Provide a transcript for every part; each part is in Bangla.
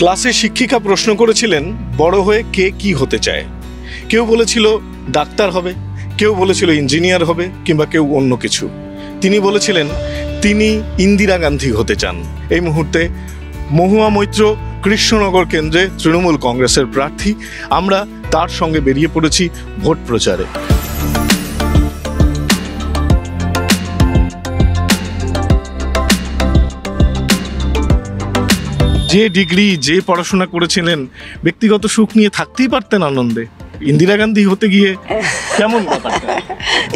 ক্লাসে শিক্ষিকা প্রশ্ন করেছিলেন বড় হয়ে কে কি হতে চায়। কেউ বলেছিল ডাক্তার হবে, কেউ বলেছিল ইঞ্জিনিয়ার হবে, কিংবা কেউ অন্য কিছু। তিনি বলেছিলেন তিনি ইন্দিরা গান্ধী হতে চান। এই মুহূর্তে মহুয়া মৈত্র কৃষ্ণনগর কেন্দ্রে তৃণমূল কংগ্রেসের প্রার্থী। আমরা তার সঙ্গে বেরিয়ে পড়েছি ভোট প্রচারে। যে ডিগ্রি, যে পড়াশোনা করেছিলেন, ব্যক্তিগত সুখ নিয়ে থাকতেই পারতেন আনন্দে। ইন্দিরা গান্ধী হতে গিয়ে কেমন ব্যাপারটা?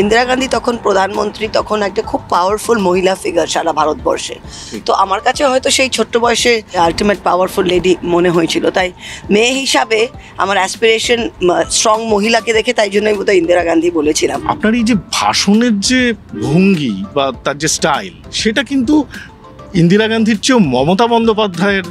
ইন্দিরা গান্ধী তখন প্রধানমন্ত্রী, তখন একটা খুব পাওয়ারফুল মহিলা ফিগার সারা ভারতবর্ষে। তো আমার কাছে হয়তো সেই ছোট্ট বয়সে আলটিমেট পাওয়ারফুল লেডি মনে হয়েছিল। তাই মেয়ে হিসাবে আমার অ্যাসপিরেশন স্ট্রং মহিলাকে দেখে, তাই জন্যই বোধহয় ইন্দিরা গান্ধী বলেছিলাম। আপনার এই যে ভাষণের যে ভঙ্গি বা তার যে স্টাইল, সেটা কিন্তু ইন্দিরা গান্ধীর চেয়েও মমতা বন্দ্যোপাধ্যায়ের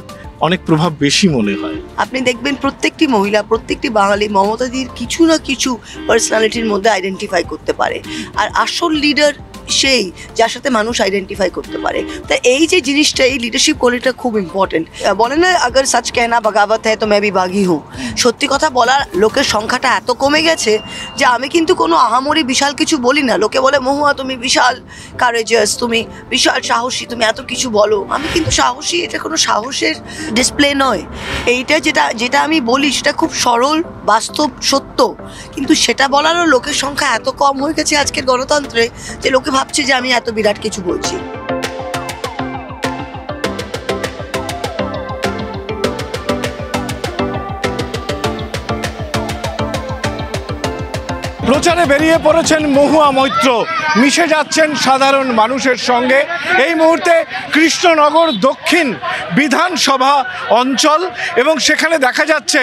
অনেক প্রভাব বেশি মনে হয়। আপনি দেখবেন প্রত্যেকটি মহিলা, প্রত্যেকটি বাঙালি মমতাদির কিছু না কিছু পার্সোনালিটির মধ্যে আইডেন্টিফাই করতে পারে। আর আসল লিডার সেই যার সাথে মানুষ আইডেন্টিফাই করতে পারে। তা এই যে জিনিসটা, এই লিডারশিপ কোয়ালিটিটা খুব ইম্পর্টেন্ট। বলে না, আগর সচ কেনা বাগাবত হ্যায় তো मैं भी बागी हूँ। সত্যি কথা বলার লোকের সংখ্যাটা এত কমে গেছে যে আমি কিন্তু কোনো আহামরি বিশাল কিছু বলি না। লোকে বলে মহুয়া তুমি বিশাল কারেজাস, তুমি বিশাল সাহসী, তুমি এত কিছু বলো। আমি কিন্তু সাহসী, এটা কোনো সাহসের ডিসপ্লে নয়। এইটা যেটা আমি বলি সেটা খুব সরল, বাস্তব, সত্য। কিন্তু সেটা বলারও লোকের সংখ্যা এত কম হয়ে গেছে আজকের গণতন্ত্রে যে লোকে ভাবছে যে আমি এত বিরাট কিছু বলছি। প্রচারে বেরিয়ে পড়েছেন মহুয়া মৈত্র, মিশে যাচ্ছেন সাধারণ মানুষের সঙ্গে। এই মুহূর্তে কৃষ্ণনগর দক্ষিণ বিধানসভা অঞ্চল, এবং সেখানে দেখা যাচ্ছে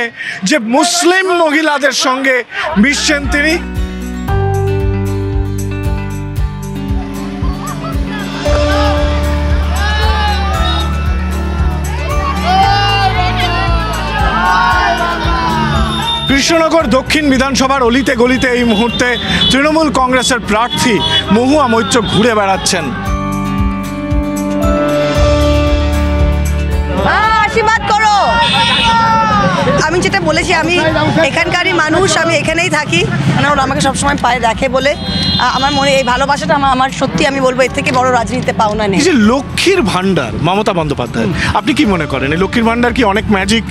যে মুসলিম মহিলাদের সঙ্গে মিশছেন তিনি। কৃষ্ণনগর দক্ষিণ বিধানসভার অলিতে গলিতে এই মুহূর্তে তৃণমূল কংগ্রেসের প্রার্থী মহুয়া মৈত্র ঘুরে বেড়াচ্ছেন। আশীর্বাদ করো। আমি যেটা বলেছি, আমি এখানকারই মানুষ, আমি এখানেই থাকি। ওরা আমাকে সবসময় পায়ে দেখে বলে আমার মনে এই ভালোবাসাটা আমার সত্যি, আমি বলবো এর থেকে বড় রাজনীতিতে পাওনা নেই। এই যে লক্ষ্মীর ভান্ডার মমতা বন্দ্যোপাধ্যায়, আপনি কি মনে করেন এই লক্ষ্মীর ভান্ডার কি অনেক ম্যাজিক,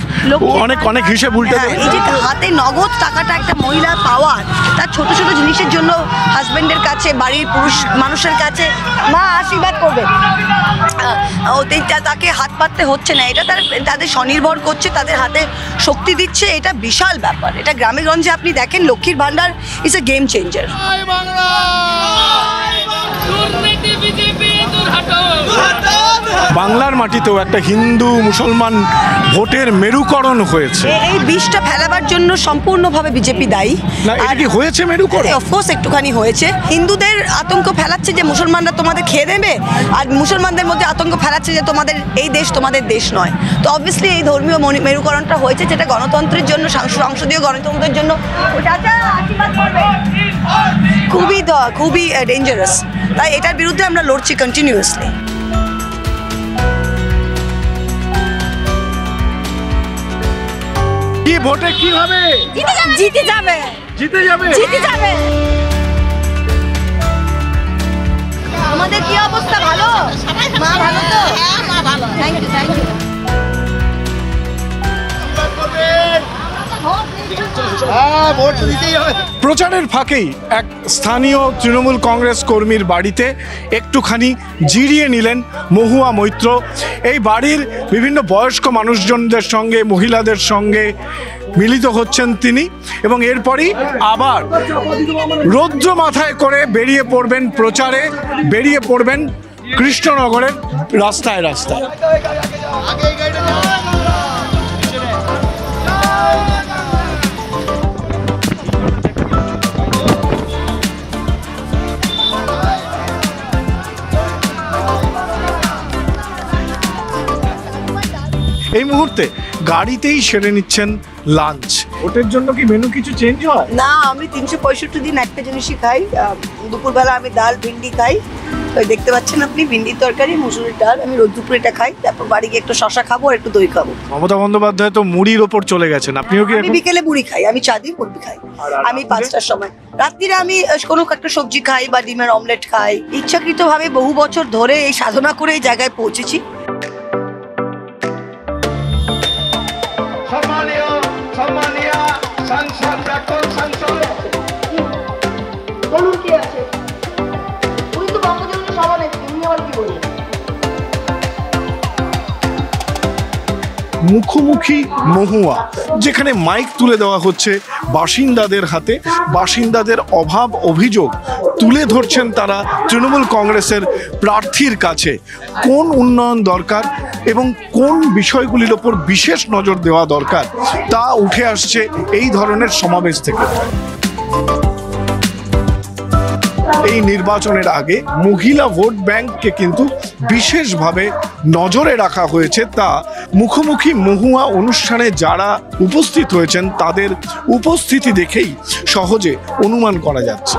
অনেক হিসেব উল্টে দেবে? এই যে হাতে নগদ টাকাটা একটা মহিলা পাওয়ার, তার ছোট ছোট জিনিসের জন্য হাজবেন্ডের কাছে, বাড়ির পুরুষ মানুষের কাছে মা আশীর্বাদ করবে, তাকে হাত পাততে হচ্ছে না। এটা তাদের স্বনির্ভর করছে, তাদের হাতে শক্তি দিচ্ছে। এটা বিশাল ব্যাপার। এটা গ্রামে গঞ্জে আপনি দেখেন, লক্ষ্মীর ভান্ডার ইজ এ গেম চেঞ্জার। বাংলার মাটিতেও একটা হিন্দু মুসলমান ভোটের মেরুকরণ হয়েছে। এই বিষটা ফেলাবার জন্য সম্পূর্ণভাবে বিজেপি দায়ী। না, এটা কি হয়েছে মেরুকরণ? অফকোর্স একটুখানি হয়েছে। হিন্দুদের আতঙ্ক ফেলাচ্ছে যে মুসলমানরা তোমাদের খেয়ে দেবে, আর মুসলমানদের মধ্যে আতঙ্ক ফেলাচ্ছে যে তোমাদের এই দেশ তোমাদের দেশ নয়। তো অবভিয়াসলি এই ধর্মীয় মেরুকরণটা হয়েছে, যেটা গণতন্ত্রের জন্য, সংসদীয় গণতন্ত্রের জন্য খুবই ডেঞ্জারাস। তাই এটার বিরুদ্ধে আমরা লড়ছি কন্টিনিউয়াসলি। কি ভোটে কি হবে? জিতে যাবে। আমাদের কি অবস্থা? ভালো? মা ভালো তো? হ্যাঁ, মা ভালো। Thank you. প্রচারের ফাঁকেই এক স্থানীয় তৃণমূল কংগ্রেস কর্মীর বাড়িতে একটুখানি জিরিয়ে নিলেন মহুয়া মৈত্র। এই বাড়ির বিভিন্ন বয়স্ক মানুষজনদের সঙ্গে, মহিলাদের সঙ্গে মিলিত হচ্ছেন তিনি, এবং এরপরই আবার রৌদ্র মাথায় করে বেরিয়ে পড়বেন প্রচারে, বেরিয়ে পড়বেন কৃষ্ণনগরের রাস্তায় রাস্তায়। এই মুহূর্তে গাড়িতেই সেরে নিচ্ছেন লাঞ্চ। ওটার জন্য কি মেনু কিছু চেঞ্জ হয়? না, আমি 365 দিন একটা জিনিসই খাই। দুপুরবেলা আমি ডাল ভিন্ডি খাই, তো দেখতে পাচ্ছেন আপনি ভিন্ডির তরকারি, মুসুরির ডাল, আমি রোজ দুপুরে এটা খাই, তারপর বাড়ি গিয়ে একটু শশা খাবো আর একটু দই খাবো। মমতা বন্দ্যোপাধ্যায় তো মুড়ির ওপর চলে গেছেন, আপনিও কি আমি এখন? বিকেলে মুড়ি খাই, আমি চা দিয়ে মুড়ি খাই। আমি 5টার সময়, রাত্রিরে আমি কোনো একটা সবজি খাই বা ডিমের অমলেট খাই। ইচ্ছাকৃতভাবে বহু বছর ধরে এই সাধনা করে এই জায়গায় পৌঁছেছি। বলুন কি আছে, উনি তো বঙ্গবন্ধু সভানেত্রী, উনি আবার কি বলবেন? মুখোমুখি মহুয়া, যেখানে মাইক তুলে দেওয়া হচ্ছে বাসিন্দাদের হাতে, বাসিন্দাদের অভাব অভিযোগ তুলে ধরছেন তারা তৃণমূল কংগ্রেসের প্রার্থীর কাছে। কোন উন্নয়ন দরকার এবং কোন বিষয়গুলির ওপর বিশেষ নজর দেওয়া দরকার তা উঠে আসছে এই ধরনের সমাবেশ থেকে। এই নির্বাচনের আগে মহিলা ভোট ব্যাংককে কিন্তু বিশেষভাবে নজরে রাখা হয়েছে, তা মুখোমুখি মহুয়া অনুষ্ঠানে যারা উপস্থিত হয়েছেন তাদের উপস্থিতি দেখেই সহজে অনুমান করা যাচ্ছে।